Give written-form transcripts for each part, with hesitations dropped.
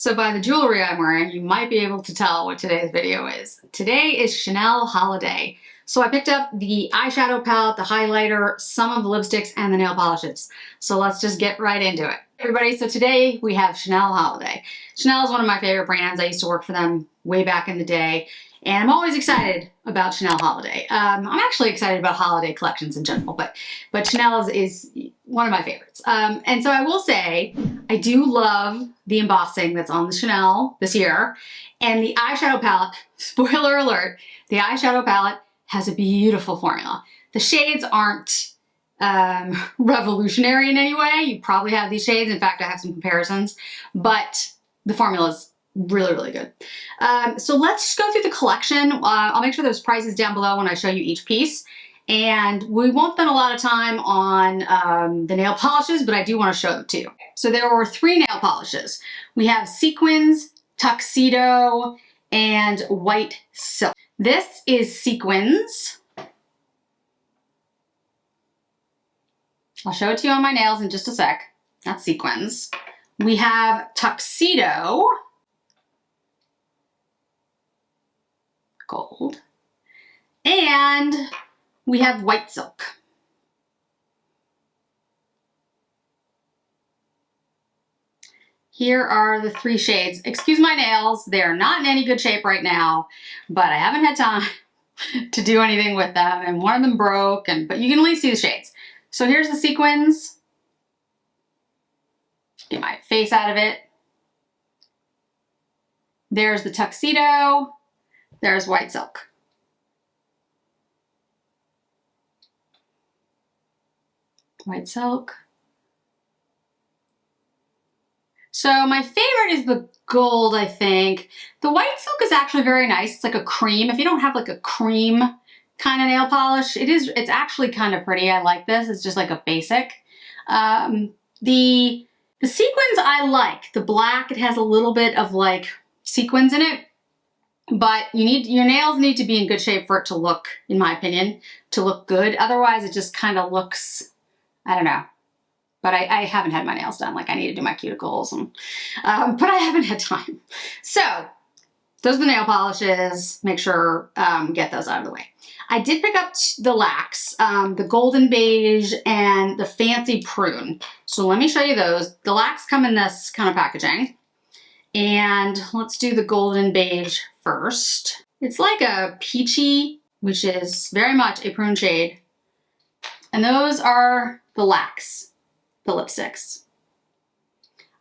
So by the jewelry I'm wearing, you might be able to tell what today's video is. Today is Chanel Holiday. So I picked up the eyeshadow palette, the highlighter, some of the lipsticks, and the nail polishes. So let's just get right into it. Everybody, so today we have Chanel Holiday. Chanel is one of my favorite brands. I used to work for them way back in the day. And I'm always excited about Chanel Holiday. I'm actually excited about holiday collections in general, but Chanel is one of my favorites. And so I will say, I do love the embossing that's on the Chanel this year. And the eyeshadow palette, spoiler alert, the eyeshadow palette has a beautiful formula. The shades aren't revolutionary in any way. You probably have these shades. In fact, I have some comparisons, but the formula's really, really good. So let's just go through the collection. I'll make sure there's prices down below when I show you each piece. And we won't spend a lot of time on the nail polishes, but I do want to show them to you. So there were 3 nail polishes. We have Sequins, Tuxedo, and White Silk. This is Sequins. I'll show it to you on my nails in just a sec. That's Sequins. We have Tuxedo. Gold. And we have White Silk. Here are the 3 shades. Excuse my nails, they're not in any good shape right now, but I haven't had time to do anything with them, and one of them broke, but you can at least see the shades. So here's the Sequins. Get my face out of it. There's the Tuxedo. There's White Silk. White Silk. So my favorite is the gold, I think. The White Silk is actually very nice. It's like a cream. If you don't have like a cream kind of nail polish, it's actually kind of pretty. I like this. It's just like a basic. The sequins I like. The black, it has a little bit of like sequins in it. But your nails need to be in good shape for it to look, in my opinion, to look good. Otherwise, it just kind of looks, I don't know. But I haven't had my nails done. Like, I need to do my cuticles, but I haven't had time. So those are the nail polishes. Make sure get those out of the way. I did pick up the Laques, the Golden Beige and the Fancy Prune. So let me show you those. The Laques come in this kind of packaging. And let's do the Golden Beige first. It's like a peachy, which is very much a prune shade. And those are the Laques, the lipsticks.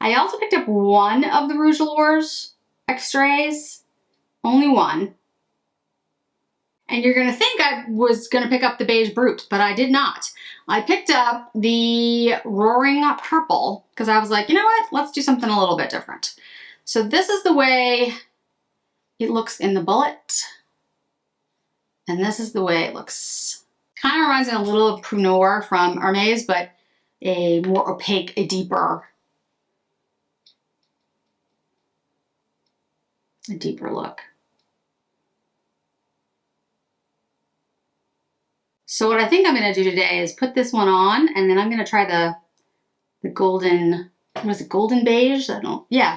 I also picked up one of the Rouge Allures extras, only one. And you're gonna think I was gonna pick up the Beige Brute, but I did not. I picked up the Roaring Purple because I was like, you know what? Let's do something a little bit different. So this is the way it looks in the bullet. And this is the way it looks. Kind of reminds me a little of Prune Noir from Hermes, but a more opaque, a deeper look. So what I think I'm gonna do today is put this one on, and then I'm gonna try the golden, what is it, Golden Beige?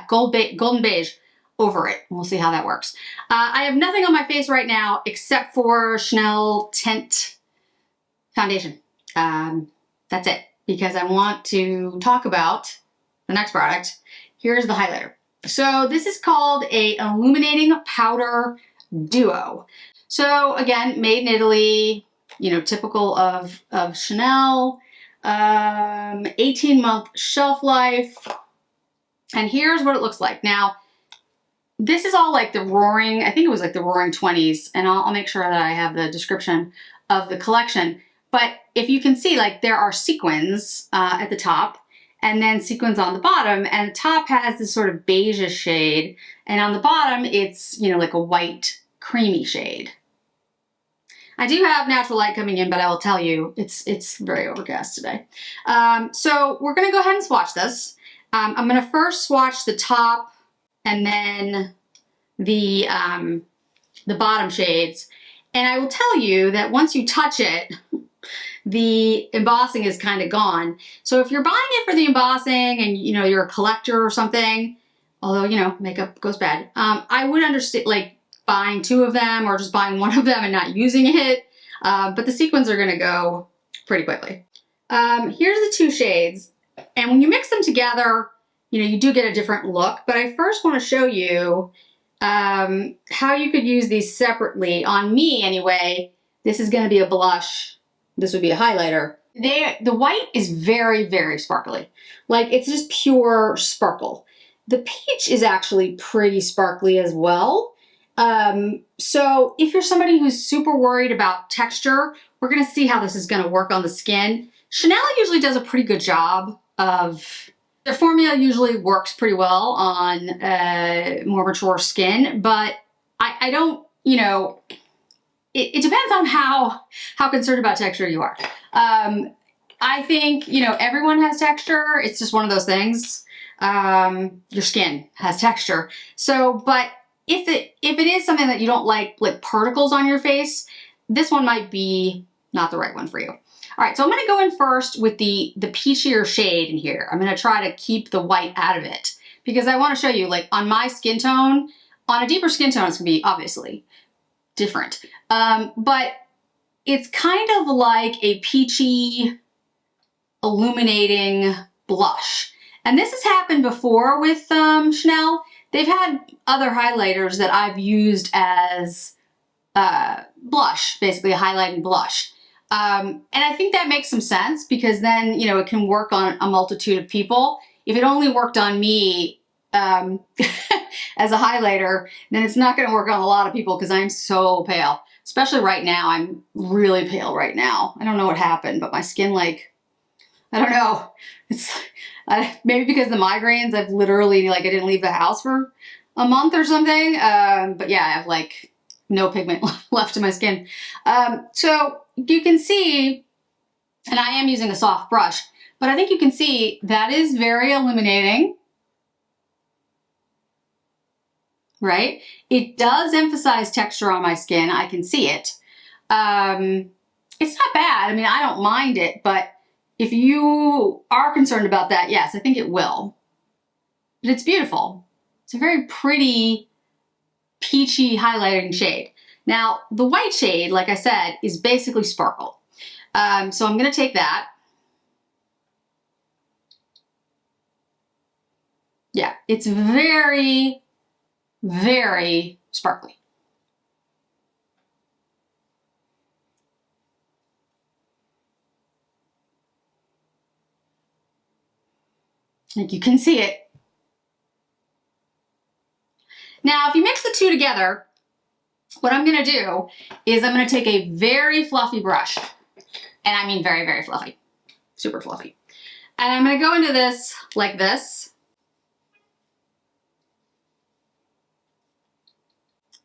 Golden Beige over it. We'll see how that works. I have nothing on my face right now except for Chanel Tint Foundation. That's it, because I want to talk about the next product. Here's the highlighter. So this is called a Illuminating Powder Duo. So again, made in Italy, you know, typical of Chanel. 18-month shelf life. And here's what it looks like. Now, this is all like the Roaring, I think it was like the Roaring 20s, and I'll make sure that I have the description of the collection. But if you can see, like, there are sequins at the top, and then sequins on the bottom, and the top has this sort of beige shade, and on the bottom it's, you know, like a white creamy shade. I do have natural light coming in, but I will tell you, it's very overcast today. So we're gonna go ahead and swatch this. I'm gonna first swatch the top and then the bottom shades. And I will tell you that once you touch it, the embossing is kind of gone. So if you're buying it for the embossing and you know you're a collector or something, although, you know, makeup goes bad. I would understand like buying 2 of them or just buying 1 of them and not using it. But the sequins are gonna go pretty quickly. Here's the 2 shades. And when you mix them together, you know, you do get a different look. But I first wanna show you how you could use these separately. On me anyway, this is gonna be a blush. This would be a highlighter. The white is very, very sparkly. Like it's just pure sparkle. The peach is actually pretty sparkly as well. So if you're somebody who's super worried about texture, we're gonna see how this is gonna work on the skin. Chanel usually does a pretty good job of, their formula usually works pretty well on more mature skin, but I don't, you know, it depends on how concerned about texture you are. I think, you know, everyone has texture. It's just one of those things. Your skin has texture. So, but if it is something that you don't like particles on your face, this one might be not the right one for you. All right, so I'm gonna go in first with the peachier shade in here. I'm gonna try to keep the white out of it because I wanna show you, like on my skin tone, on a deeper skin tone, it's gonna be obviously different. But it's kind of like a peachy, illuminating blush. And this has happened before with Chanel. They've had other highlighters that I've used as blush, basically a highlighting blush. And I think that makes some sense because then, you know, it can work on a multitude of people. If it only worked on me as a highlighter, then it's not gonna work on a lot of people because I'm so pale. Especially right now, I'm really pale right now. I don't know what happened, but my skin, like, I don't know. It's maybe because of the migraines, I've literally, like, I didn't leave the house for a month or something. But yeah, I have like no pigment left in my skin. So you can see, and I am using a soft brush, but I think you can see that is very illuminating, right? It does emphasize texture on my skin. I can see it. It's not bad. I mean, I don't mind it, but if you are concerned about that, yes, I think it will. But it's beautiful. It's a very pretty, peachy highlighting shade. Now, the white shade, like I said, is basically sparkle. So I'm gonna take that. Yeah, it's very, very sparkly. Like you can see it. Now, if you mix the 2 together, what I'm gonna do is I'm gonna take a very fluffy brush, and I mean very, very fluffy, super fluffy. And I'm gonna go into this like this,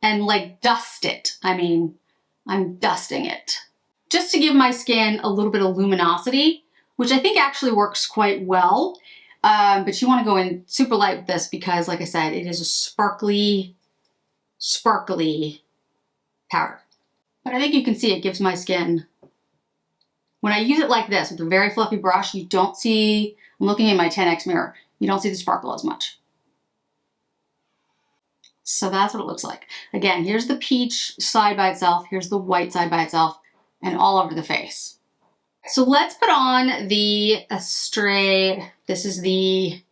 and like dust it. I mean, I'm dusting it. Just to give my skin a little bit of luminosity, which I think actually works quite well. But you wanna go in super light with this because, like I said, it is a sparkly, sparkly powder. But I think you can see it gives my skin, when I use it like this with a very fluffy brush, you don't see, I'm looking in my 10X mirror, you don't see the sparkle as much. So that's what it looks like. Again, here's the peach side by itself, here's the white side by itself, and all over the face. So let's put on the Astray, this is the,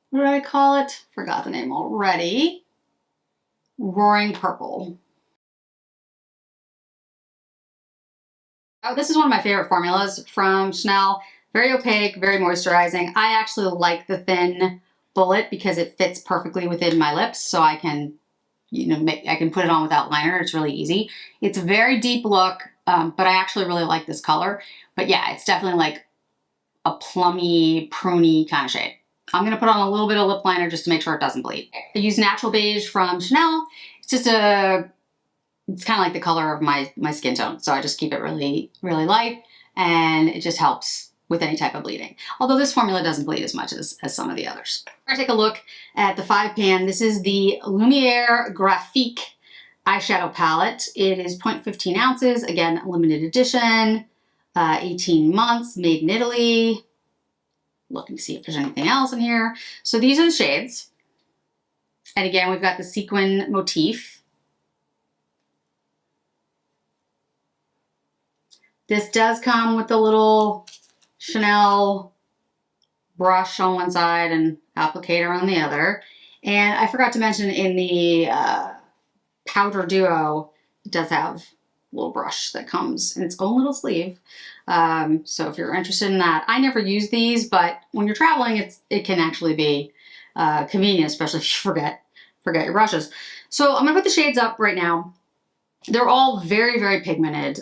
what did I call it? Forgot the name already. Roaring Purple. Oh, this is one of my favorite formulas from Chanel. Very opaque, very moisturizing. I actually like the thin bullet because it fits perfectly within my lips, so I can, you know, I can put it on without liner. It's really easy. It's a very deep look, but I actually really like this color. But yeah, it's definitely like a plummy, pruny kind of shade. I'm gonna put on a little bit of lip liner just to make sure it doesn't bleed. I use Natural Beige from Chanel. It's just it's kind of like the color of my skin tone. So I just keep it really, really light, and it just helps with any type of bleeding. Although this formula doesn't bleed as much as some of the others. We're gonna take a look at the 5-pan. This is the Lumiere Graphique eyeshadow palette. It is 0.15 ounces, again, limited edition, 18 months, made in Italy. Looking to see if there's anything else in here. So these are the shades. And again, we've got the sequin motif. This does come with a little Chanel brush on one side and applicator on the other. And I forgot to mention in the Powder Duo, it does have a little brush that comes in its own little sleeve. So if you're interested in that, I never use these, but when you're traveling, it can actually be convenient, especially if you forget your brushes. So I'm gonna put the shades up right now. They're all very, very pigmented,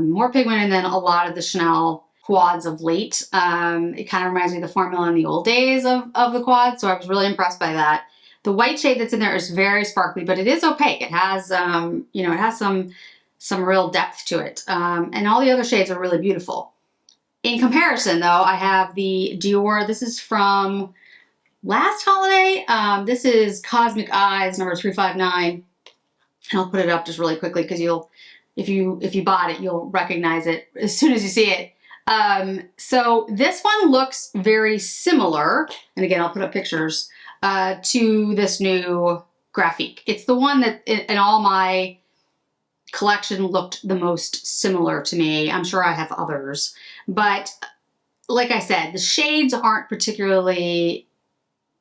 more pigmented than a lot of the Chanel quads of late. It kind of reminds me of the formula in the old days of the quads, so I was really impressed by that. The white shade that's in there is very sparkly, but it is opaque. It has, you know, it has some real depth to it. And all the other shades are really beautiful. In comparison, though, I have the Dior. This is from last holiday. This is Cosmic Eyes, number 359. And I'll put it up just really quickly because if you bought it, you'll recognize it as soon as you see it. So this one looks very similar, and again, I'll put up pictures, to this new Graphique. It's the one that in all my collection looked the most similar to me. I'm sure I have others, but like I said, the shades aren't particularly,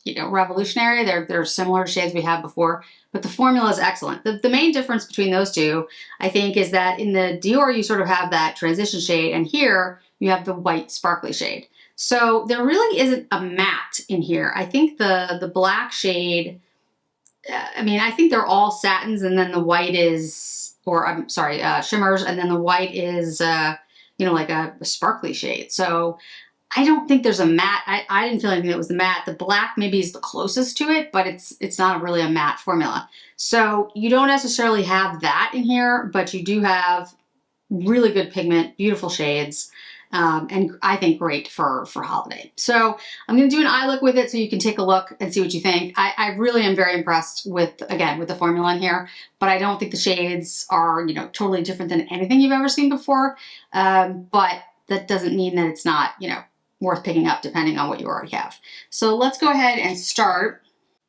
you know, revolutionary. They're similar to shades we had before, but the formula is excellent. The main difference between those two, I think, is that in the Dior, you sort of have that transition shade, and here you have the white sparkly shade. So there really isn't a matte in here. I think the black shade, I mean, I think they're all satins, and then the white is, or I'm sorry, shimmers, and then the white is, you know, like a sparkly shade. So I don't think there's a matte. I didn't feel anything that was the matte. The black maybe is the closest to it, but it's not really a matte formula. So you don't necessarily have that in here, but you do have really good pigment, beautiful shades, and I think great for holiday. So I'm going to do an eye look with it so you can take a look and see what you think. I really am very impressed with the formula in here, but I don't think the shades are, you know, totally different than anything you've ever seen before. But that doesn't mean that it's not, you know, worth picking up depending on what you already have. So let's go ahead and start.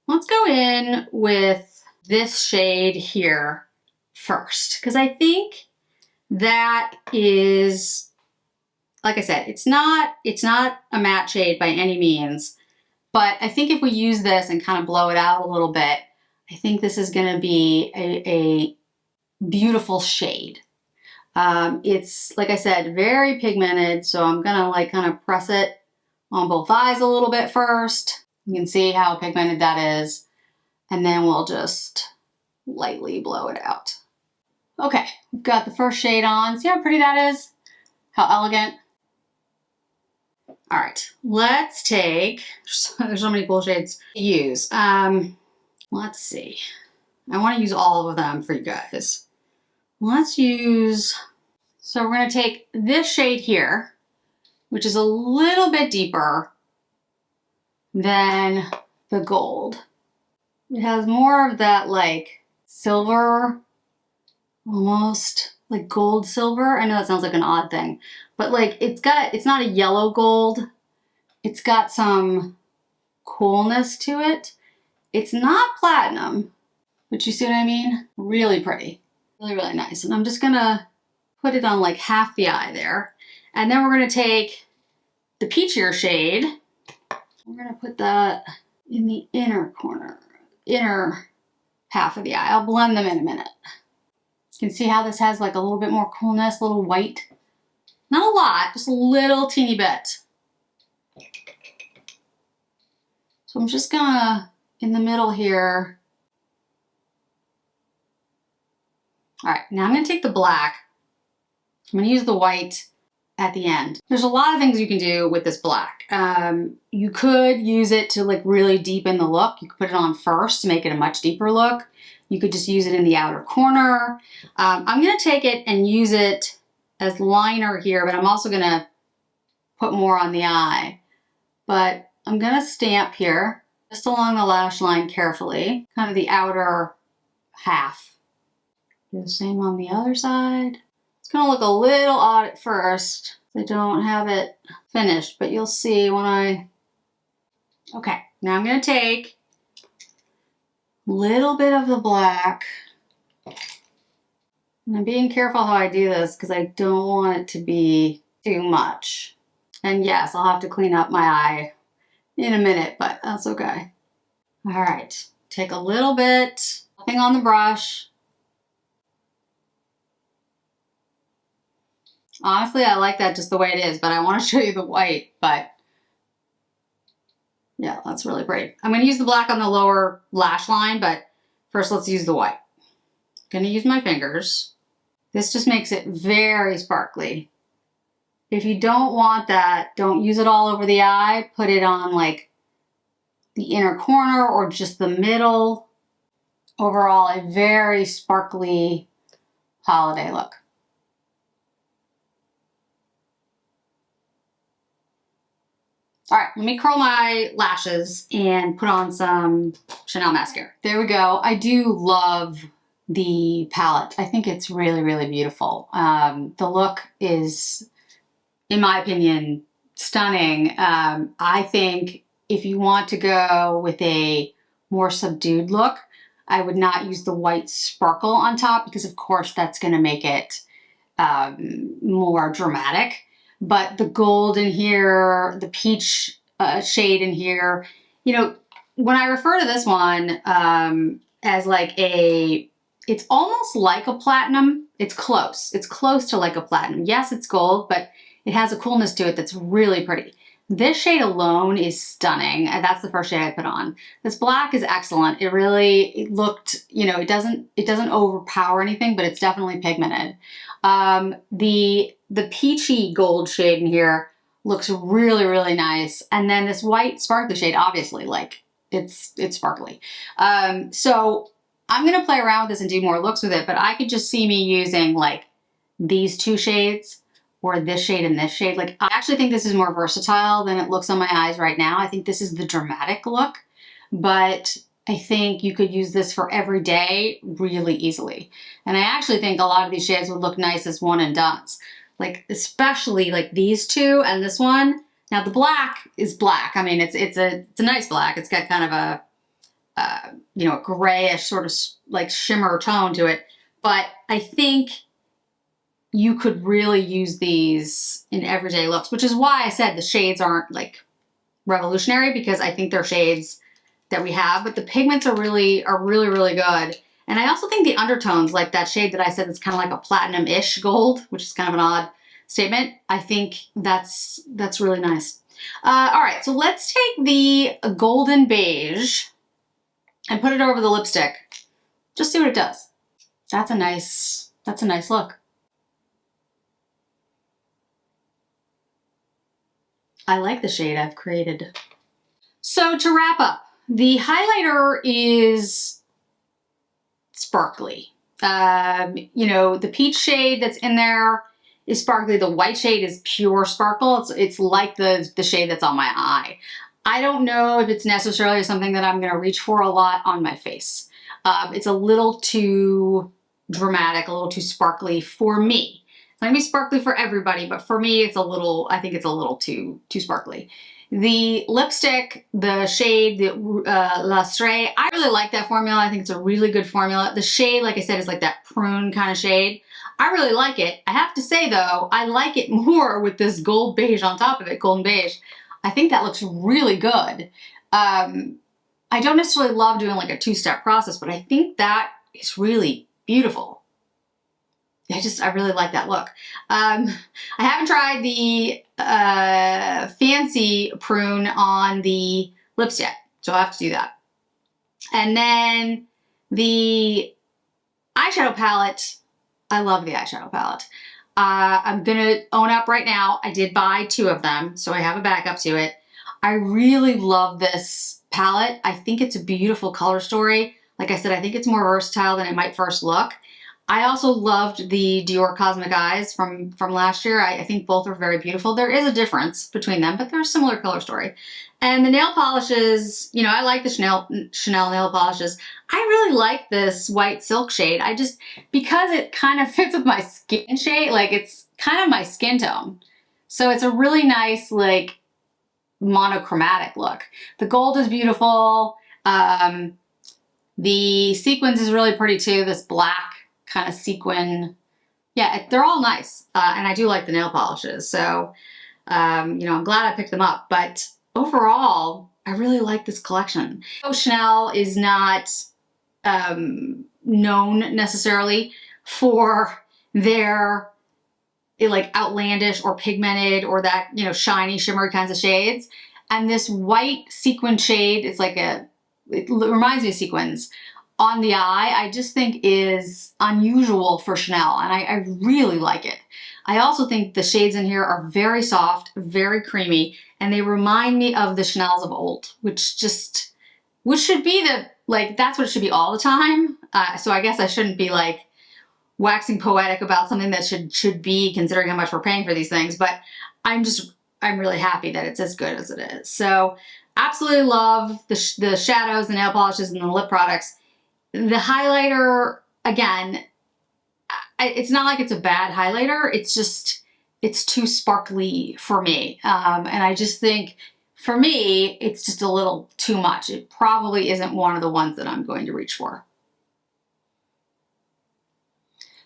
Let's go in with this shade here first, because I think that is, like I said, it's not a matte shade by any means, but I think if we use this and kind of blow it out a little bit, I think this is going to be a beautiful shade. It's, like I said, very pigmented, so I'm gonna like kind of press it on both eyes a little bit first. You can see how pigmented that is, and then we'll just lightly blow it out. Okay, we've got the first shade on. See how pretty that is? How elegant. All right, let's take, there's so many cool shades to use. Let's see. I want to use all of them for you guys. Let's use, so we're going to take this shade here, which is a little bit deeper than the gold. It has more of that like silver, almost like gold silver. I know that sounds like an odd thing, but like it's not a yellow gold. It's got some coolness to it. It's not platinum, but you see what I mean? Really pretty. Really, really nice. And I'm just gonna put it on like half the eye there. And then we're gonna take the peachier shade. We're gonna put that in the inner corner, inner half of the eye. I'll blend them in a minute. You can see how this has like a little bit more coolness, a little white. Not a lot, just a little teeny bit. So I'm just gonna, in the middle here. All right, now I'm gonna take the black. I'm gonna use the white at the end. There's a lot of things you can do with this black. You could use it to like really deepen the look. You could put it on first to make it a much deeper look. You could just use it in the outer corner. I'm gonna take it and use it as liner here, but I'm also gonna put more on the eye. But I'm gonna stamp here, just along the lash line carefully, kind of the outer half. Do the same on the other side. It's gonna look a little odd at first. I don't have it finished, but you'll see when I, okay, now I'm gonna take Little bit of the black. And I'm being careful how I do this because I don't want it to be too much. And yes, I'll have to clean up my eye in a minute, but that's okay. All right, take a little bit, nothing on the brush. Honestly, I like that just the way it is, but I want to show you the white, but yeah, that's really pretty. I'm going to use the black on the lower lash line, but first let's use the white. I'm going to use my fingers. This just makes it very sparkly. If you don't want that, don't use it all over the eye. Put it on like the inner corner or just the middle. Overall, a very sparkly holiday look. All right, let me curl my lashes and put on some Chanel mascara. There we go. I do love the palette. I think it's really, really beautiful. The look is, in my opinion, stunning. I think if you want to go with a more subdued look, I would not use the white sparkle on top because of course that's going to make it more dramatic. But the gold in here, the peach shade in here, you know, when I refer to this one as like it's almost like a platinum. It's close. It's close to like a platinum. Yes, it's gold, but it has a coolness to it that's really pretty. This shade alone is stunning, and that's the first shade I put on. This black is excellent. It looked, you know, it doesn't overpower anything, but it's definitely pigmented. The peachy gold shade in here looks really, really nice. And then this white sparkly shade, obviously, like it's sparkly. So I'm gonna play around with this and do more looks with it, but I could just see me using like these two shades or this shade and this shade. Like, I actually think this is more versatile than it looks on my eyes right now. I think this is the dramatic look, but I think you could use this for every day really easily. And I actually think a lot of these shades would look nice as one and dones. Like, especially like these two and this one. Now the black is black. I mean, it's a nice black. It's got kind of a, you know, a grayish sort of like shimmer tone to it. But I think you could really use these in everyday looks, which is why I said the shades aren't like revolutionary, because I think they're shades that we have, but the pigments are really, really good. And I also think the undertones, like that shade that I said that's kind of like a platinum-ish gold, which is kind of an odd statement, I think that's really nice. All right, so let's take the golden beige and put it over the lipstick. Just see what it does. That's a nice look. I like the shade I've created. So to wrap up, the highlighter is sparkly. You know, the peach shade that's in there is sparkly. The white shade is pure sparkle. It's like the shade that's on my eye. I don't know if it's necessarily something that I'm gonna reach for a lot on my face. It's a little too dramatic, a little too sparkly for me. It's not gonna be sparkly for everybody, but for me, I think it's a little too sparkly. The lipstick, the shade, the Laque, I really like that formula. I think it's a really good formula. The shade, like I said, is like that prune kind of shade. I really like it. I have to say though, I like it more with this gold beige on top of it, golden beige. I think that looks really good. I don't necessarily love doing like a two-step process, but I think that is really beautiful. I really like that look. I haven't tried the fancy prune on the lips yet, so I'll have to do that. And then the eyeshadow palette, I love the eyeshadow palette. I'm gonna own up right now, I did buy 2 of them, so I have a backup to it. I really love this palette. I think it's a beautiful color story. Like I said, I think it's more versatile than it might first look. I also loved the Dior Cosmic Eyes from last year. I think both are very beautiful. There is a difference between them, but they're a similar color story. And the nail polishes, you know, I like the Chanel nail polishes. I really like this white silk shade. Because it kind of fits with my skin shade, like it's kind of my skin tone. So it's a really nice, like, monochromatic look. The gold is beautiful. The sequins is really pretty too, this black kind of sequin. Yeah, they're all nice. And I do like the nail polishes. So, you know, I'm glad I picked them up. But overall, I really like this collection. Chanel is not known necessarily for their like outlandish or pigmented or that, you know, shiny, shimmery kinds of shades. And this white sequin shade, it's like it reminds me of sequins on the eye, I just think is unusual for Chanel, and I really like it. I also think the shades in here are very soft, very creamy, and they remind me of the Chanels of old, which should be that's what it should be all the time. So I guess I shouldn't be like waxing poetic about something that should be, considering how much we're paying for these things, but I'm really happy that it's as good as it is. So absolutely love the shadows, the nail polishes, and the lip products. The highlighter, again, it's not like it's a bad highlighter. It's just, it's too sparkly for me. And I just think, for me, it's just a little too much. It probably isn't one of the ones that I'm going to reach for.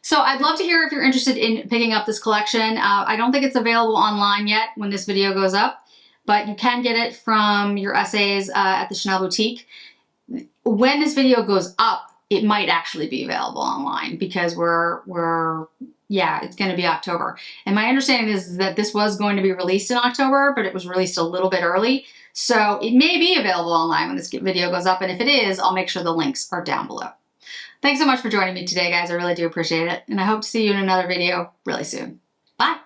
So I'd love to hear if you're interested in picking up this collection. I don't think it's available online yet when this video goes up, but you can get it from your essays at the Chanel Boutique. When this video goes up, it might actually be available online because yeah, it's going to be October. And my understanding is that this was going to be released in October, but it was released a little bit early. So it may be available online when this video goes up. And if it is, I'll make sure the links are down below. Thanks so much for joining me today, guys. I really do appreciate it. And I hope to see you in another video really soon. Bye.